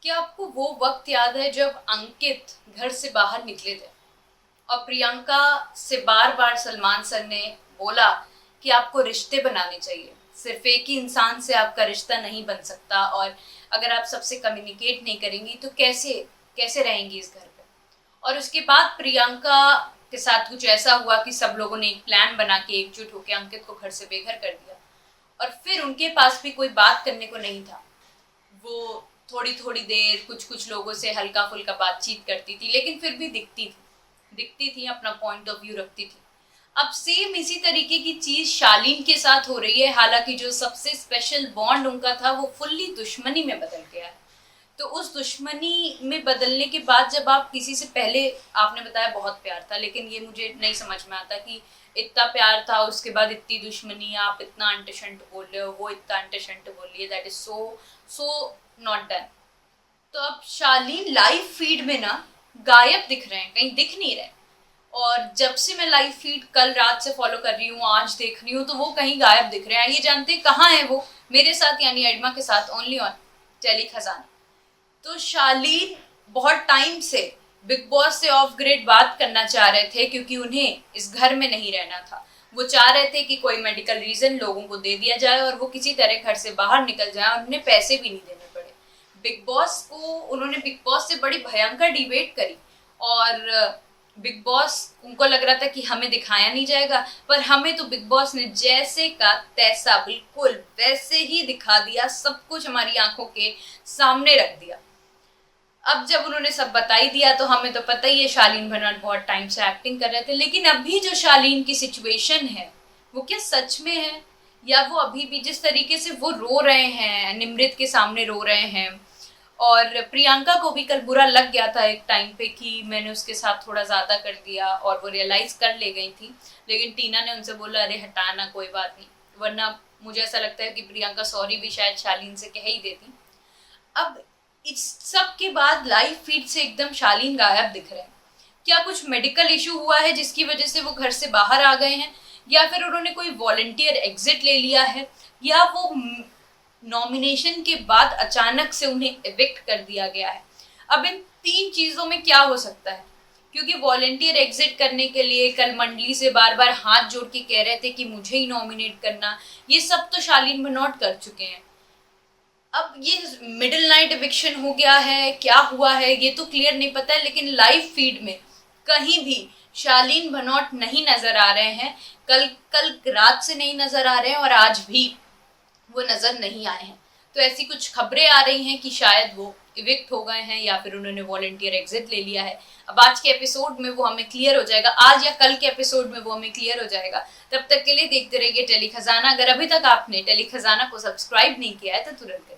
क्या आपको वो वक्त याद है जब अंकित घर से बाहर निकले थे और प्रियंका से बार बार सलमान सर ने बोला कि आपको रिश्ते बनाने चाहिए, सिर्फ एक ही इंसान से आपका रिश्ता नहीं बन सकता और अगर आप सबसे कम्युनिकेट नहीं करेंगी तो कैसे कैसे रहेंगी इस घर पे। और उसके बाद प्रियंका के साथ कुछ ऐसा हुआ कि सब लोगों ने एक प्लान बना के एकजुट होकर अंकित को घर से बेघर कर दिया और फिर उनके पास भी कोई बात करने को नहीं था। वो थोड़ी थोड़ी देर कुछ कुछ लोगों से हल्का फुल्का बातचीत करती थी, लेकिन फिर भी दिखती थी, अपना पॉइंट ऑफ व्यू रखती थी। अब सेम इसी तरीके की चीज शालीन के साथ हो रही है, हालांकि जो सबसे स्पेशल बॉन्ड उनका था वो फुल्ली दुश्मनी में बदल गया है। तो उस दुश्मनी में बदलने के बाद जब आप किसी से, पहले आपने बताया बहुत प्यार था, लेकिन ये मुझे नहीं समझ में आता कि इतना प्यार था उसके बाद इतनी दुश्मनी, आप इतना अंटशंट बोल रहे हो, वो इतना अंटशंट बोल रही है, that is so not done. तो अब शालीन लाइव फीड में ना गायब दिख रहे हैं, कहीं दिख नहीं रहे। और जब से मैं लाइव फीड कल रात से फॉलो कर रही हूँ, आज देख रही हूँ, तो वो कहीं गायब दिख रहे हैं। ये जानते कहाँ है वो? मेरे साथ यानी एडमा के साथ, ओनली ऑन टेली खजाना। तो शालीन बहुत टाइम से बिग बॉस से ऑफ ग्रिड बात करना चाह रहे थे क्योंकि उन्हें इस घर में नहीं रहना था। वो चाह रहे थे कि कोई मेडिकल रीजन लोगों को दे दिया जाए और वो किसी तरह घर से बाहर निकल जाए और उन्हें पैसे भी नहीं देने पड़े। उन्होंने बिग बॉस से बड़ी भयंकर डिबेट करी और बिग बॉस, उनको लग रहा था कि हमें दिखाया नहीं जाएगा, पर हमें तो बिग बॉस ने जैसे का तैसा बिल्कुल वैसे ही दिखा दिया, सब कुछ हमारी आंखों के सामने रख दिया। अब जब उन्होंने सब बता ही दिया तो हमें तो पता ही है शालीन भनोट बहुत टाइम से एक्टिंग कर रहे थे। लेकिन अभी जो शालीन की सिचुएशन है वो क्या सच में है, या वो अभी भी जिस तरीके से वो रो रहे हैं, निमृत के सामने रो रहे हैं। और प्रियंका को भी कल बुरा लग गया था एक टाइम पे कि मैंने उसके साथ थोड़ा ज़्यादा कर दिया और वो रियलाइज कर ले गई थी, लेकिन टीना ने उनसे बोला अरे हटाना, कोई बात नहीं, वरना मुझे ऐसा लगता है कि प्रियंका सॉरी भी शायद शालीन से कह ही देती। अब इस सब के बाद लाइव फीड से एकदम शालीन गायब दिख रहे हैं। क्या कुछ मेडिकल इशू हुआ है जिसकी वजह से वो घर से बाहर आ गए हैं, या फिर उन्होंने कोई वॉलंटियर एग्जिट ले लिया है, या वो नॉमिनेशन के बाद अचानक से उन्हें एविक्ट कर दिया गया है। अब इन तीन चीजों में क्या हो सकता है, क्योंकि वॉलंटियर एग्जिट करने के लिए कल मंडली से बार बार हाथ जोड़ के कह रहे थे कि मुझे ही नॉमिनेट करना, ये सब तो शालीन भनोट कर चुके हैं। अब ये मिडिल नाइट एविक्शन हो गया है, क्या हुआ है ये तो क्लियर नहीं पता है, लेकिन लाइव फीड में कहीं भी शालीन भनोट नहीं नजर आ रहे हैं। कल रात से नहीं नजर आ रहे हैं और आज भी वो नजर नहीं आए हैं। तो ऐसी कुछ खबरें आ रही हैं कि शायद वो इविक्ट हो गए हैं या फिर उन्होंने वॉलंटियर एग्जिट ले लिया है। अब आज के एपिसोड में वो हमें क्लियर हो जाएगा, आज या कल के एपिसोड में वो हमें क्लियर हो जाएगा। तब तक के लिए देखते रहिए टेली खजाना। अगर अभी तक आपने टेली खजाना को सब्सक्राइब नहीं किया है तो तुरंत